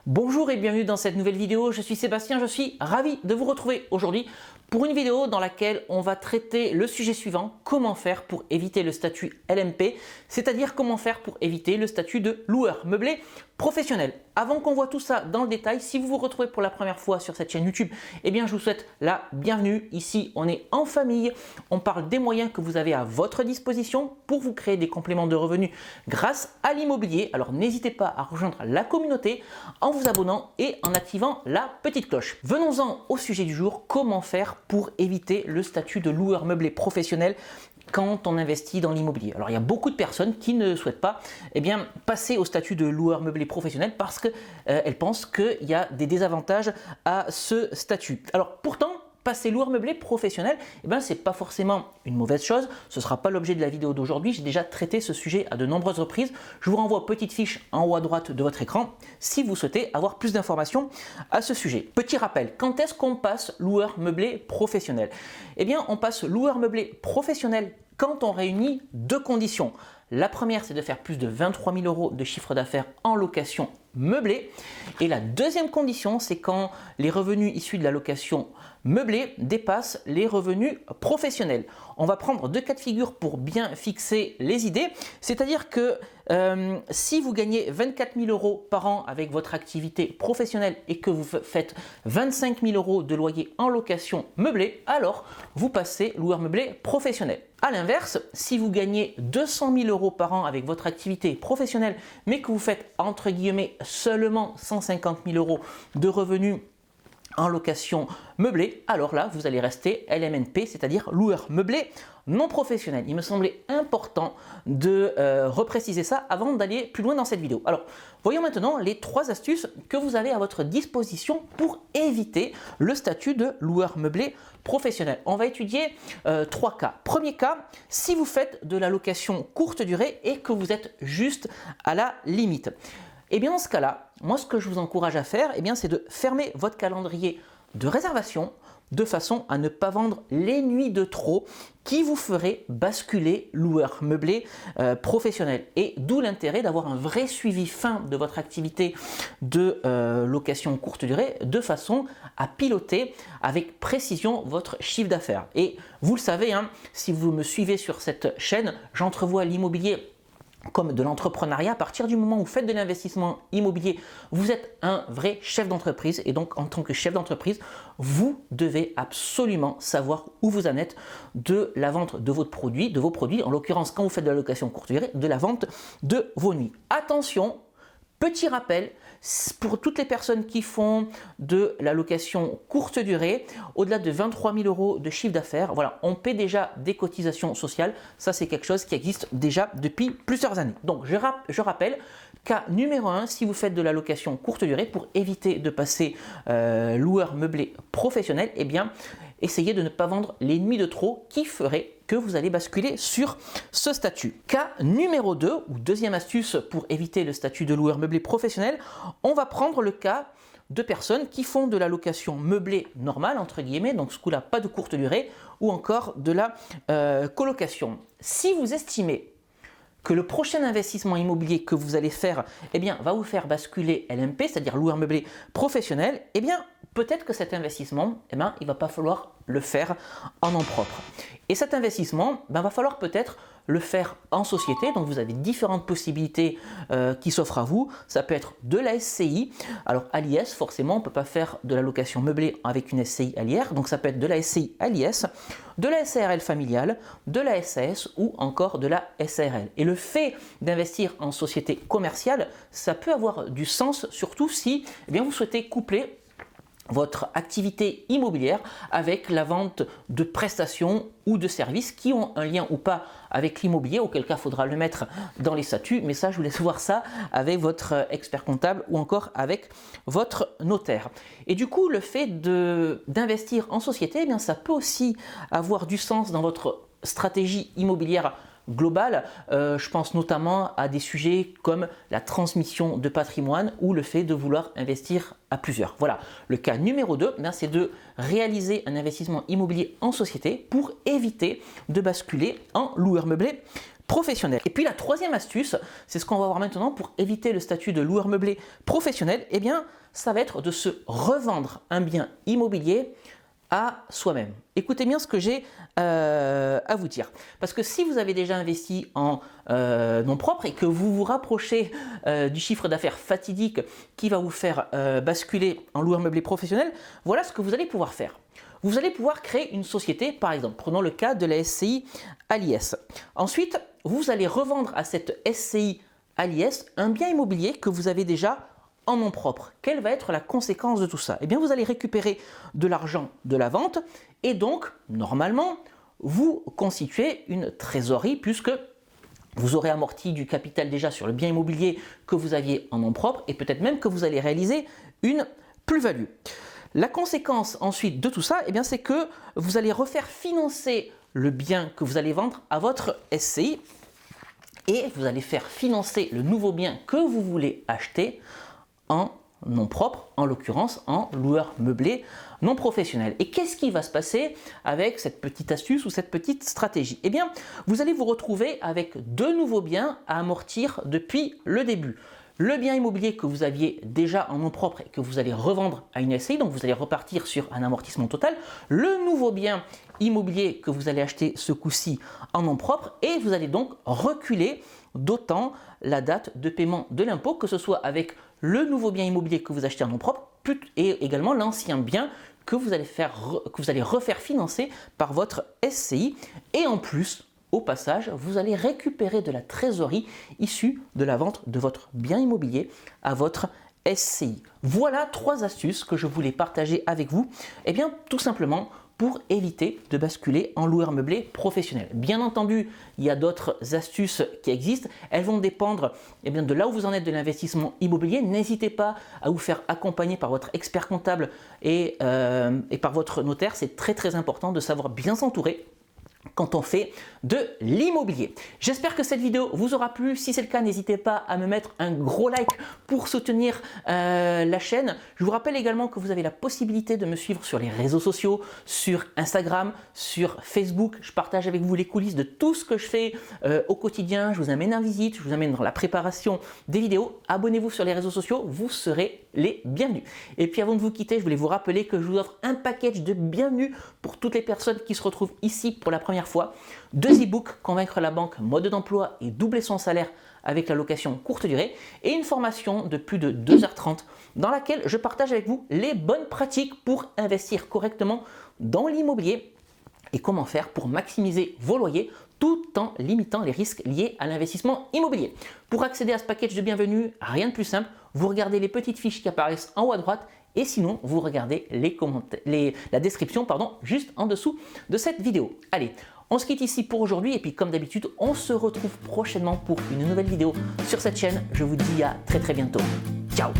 Bonjour et bienvenue dans cette nouvelle vidéo, je suis Sébastien, je suis ravi de vous retrouver aujourd'hui pour une vidéo dans laquelle on va traiter le sujet suivant, comment faire pour éviter le statut LMP, c'est-à-dire comment faire pour éviter le statut de loueur meublé professionnel. Avant qu'on voit tout ça dans le détail, si vous vous retrouvez pour la première fois sur cette chaîne YouTube, eh bien je vous souhaite la bienvenue. Ici, on est en famille, on parle des moyens que vous avez à votre disposition pour vous créer des compléments de revenus grâce à l'immobilier. Alors n'hésitez pas à rejoindre la communauté en vous abonnant et en activant la petite cloche. Venons-en au sujet du jour, comment faire pour éviter le statut de loueur meublé professionnel quand on investit dans l'immobilier. Alors il y a beaucoup de personnes qui ne souhaitent pas passer au statut de loueur meublé professionnel parce qu'elles pensent qu'il y a des désavantages à ce statut. Alors pourtant, passer loueur meublé professionnel, c'est pas forcément une mauvaise chose. Ce ne sera pas l'objet de la vidéo d'aujourd'hui. J'ai déjà traité ce sujet à de nombreuses reprises. Je vous renvoie aux petites fiches en haut à droite de votre écran si vous souhaitez avoir plus d'informations à ce sujet. Petit rappel, quand est-ce qu'on passe loueur meublé professionnel? On passe loueur meublé professionnel quand on réunit deux conditions. La première, c'est de faire plus de 23 000 € de chiffre d'affaires en location meublée. Et la deuxième condition, c'est quand les revenus issus de la location meublée dépassent les revenus professionnels. On va prendre deux cas de figure pour bien fixer les idées. C'est-à-dire que si vous gagnez 24 000 € par an avec votre activité professionnelle et que vous faites 25 000 € de loyer en location meublée, alors vous passez loueur meublé professionnel. A l'inverse, si vous gagnez 200 000 € par an avec votre activité professionnelle, mais que vous faites entre guillemets seulement 150 000 € de revenus en location meublée, alors là, vous allez rester LMNP, c'est-à-dire loueur meublé non professionnel. Il me semblait important de repréciser ça avant d'aller plus loin dans cette vidéo. Alors, voyons maintenant les trois astuces que vous avez à votre disposition pour éviter le statut de loueur meublé professionnel. On va étudier trois cas. Premier cas, si vous faites de la location courte durée et que vous êtes juste à la limite. Dans ce cas-là, moi ce que je vous encourage à faire, c'est de fermer votre calendrier de réservation de façon à ne pas vendre les nuits de trop qui vous feraient basculer loueur meublé professionnel. Et d'où l'intérêt d'avoir un vrai suivi fin de votre activité de location courte durée de façon à piloter avec précision votre chiffre d'affaires. Et vous le savez, si vous me suivez sur cette chaîne, j'entrevois l'immobilier comme de l'entrepreneuriat. À partir du moment où vous faites de l'investissement immobilier, vous êtes un vrai chef d'entreprise et donc en tant que chef d'entreprise, vous devez absolument savoir où vous en êtes de la vente de votre produit, de vos produits, en l'occurrence quand vous faites de la location courte durée, de la vente de vos nuits. Attention, petit rappel, pour toutes les personnes qui font de la location courte durée, au-delà de 23 000 € de chiffre d'affaires, voilà, on paie déjà des cotisations sociales. Ça, c'est quelque chose qui existe déjà depuis plusieurs années. Donc, je rappelle, cas numéro 1, si vous faites de la location courte durée, pour éviter de passer loueur meublé professionnel, essayez de ne pas vendre les nuits de trop qui feraient que vous allez basculer sur ce statut. Cas numéro 2, ou deuxième astuce pour éviter le statut de loueur meublé professionnel, on va prendre le cas de personnes qui font de la location meublée normale, entre guillemets, donc ce coup-là, pas de courte durée, ou encore de la colocation. Si vous estimez que le prochain investissement immobilier que vous allez faire va vous faire basculer LMP, c'est-à-dire loueur meublé professionnel, peut-être que cet investissement, il ne va pas falloir le faire en nom propre. Et cet investissement, va falloir peut-être le faire en société. Donc vous avez différentes possibilités qui s'offrent à vous. Ça peut être de la SCI. Alors à l'IS, forcément, on ne peut pas faire de la location meublée avec une SCI à l'IR. Donc ça peut être de la SCI à l'IS, de la SARL familiale, de la SAS ou encore de la SARL. Et le fait d'investir en société commerciale, ça peut avoir du sens, surtout si vous souhaitez coupler votre activité immobilière avec la vente de prestations ou de services qui ont un lien ou pas avec l'immobilier, auquel cas il faudra le mettre dans les statuts, mais ça je vous laisse voir ça avec votre expert comptable ou encore avec votre notaire. Et du coup, le fait d'investir en société, ça peut aussi avoir du sens dans votre stratégie immobilière globale. Je pense notamment à des sujets comme la transmission de patrimoine ou le fait de vouloir investir à plusieurs. Voilà, le cas numéro 2, c'est de réaliser un investissement immobilier en société pour éviter de basculer en loueur meublé professionnel. Et puis la troisième astuce, c'est ce qu'on va voir maintenant pour éviter le statut de loueur meublé professionnel, eh bien ça va être de se revendre un bien immobilier à soi-même. Écoutez bien ce que j'ai à vous dire. Parce que si vous avez déjà investi en nom propre et que vous vous rapprochez du chiffre d'affaires fatidique qui va vous faire basculer en loueur meublé professionnel, voilà ce que vous allez pouvoir faire. Vous allez pouvoir créer une société, par exemple, prenons le cas de la SCI à l'IS. Ensuite, vous allez revendre à cette SCI à l'IS un bien immobilier que vous avez déjà en nom propre. Quelle va être la conséquence de tout ça? Eh bien, vous allez récupérer de l'argent de la vente et donc, normalement, vous constituez une trésorerie puisque vous aurez amorti du capital déjà sur le bien immobilier que vous aviez en nom propre et peut-être même que vous allez réaliser une plus-value. La conséquence ensuite de tout ça, eh bien, c'est que vous allez refaire financer le bien que vous allez vendre à votre SCI et vous allez faire financer le nouveau bien que vous voulez acheter en nom propre, en l'occurrence en loueur meublé non professionnel. Et qu'est-ce qui va se passer avec cette petite astuce ou cette petite stratégie? Eh bien, vous allez vous retrouver avec deux nouveaux biens à amortir depuis le début. Le bien immobilier que vous aviez déjà en nom propre et que vous allez revendre à une SCI, donc vous allez repartir sur un amortissement total. Le nouveau bien immobilier que vous allez acheter ce coup-ci en nom propre et vous allez donc reculer d'autant la date de paiement de l'impôt, que ce soit avec le nouveau bien immobilier que vous achetez en nom propre et également l'ancien bien que vous allez refaire financer par votre SCI. Et en plus, au passage, vous allez récupérer de la trésorerie issue de la vente de votre bien immobilier à votre SCI. Voilà trois astuces que je voulais partager avec vous. Eh bien, tout simplement pour éviter de basculer en loueur meublé professionnel. Bien entendu, il y a d'autres astuces qui existent. Elles vont dépendre de là où vous en êtes de l'investissement immobilier. N'hésitez pas à vous faire accompagner par votre expert comptable et par votre notaire. C'est très important de savoir bien s'entourer quand on fait de l'immobilier. J'espère que cette vidéo vous aura plu. Si c'est le cas, n'hésitez pas à me mettre un gros like pour soutenir la chaîne. Je vous rappelle également que vous avez la possibilité de me suivre sur les réseaux sociaux, sur Instagram, sur Facebook. Je partage avec vous les coulisses de tout ce que je fais au quotidien. Je vous amène en visite, je vous amène dans la préparation des vidéos. Abonnez-vous sur les réseaux sociaux, vous serez les bienvenus. Et puis avant de vous quitter, je voulais vous rappeler que je vous offre un package de bienvenue pour toutes les personnes qui se retrouvent ici pour la première fois. 2 e-books, Convaincre la banque, mode d'emploi et doubler son salaire avec la location courte durée, et une formation de plus de 2h30 dans laquelle je partage avec vous les bonnes pratiques pour investir correctement dans l'immobilier et comment faire pour maximiser vos loyers tout en limitant les risques liés à l'investissement immobilier. Pour accéder à ce package de bienvenue, rien de plus simple, vous regardez les petites fiches qui apparaissent en haut à droite et sinon vous regardez la description juste en dessous de cette vidéo. Allez, on se quitte ici pour aujourd'hui et puis comme d'habitude, on se retrouve prochainement pour une nouvelle vidéo sur cette chaîne. Je vous dis à très bientôt. Ciao!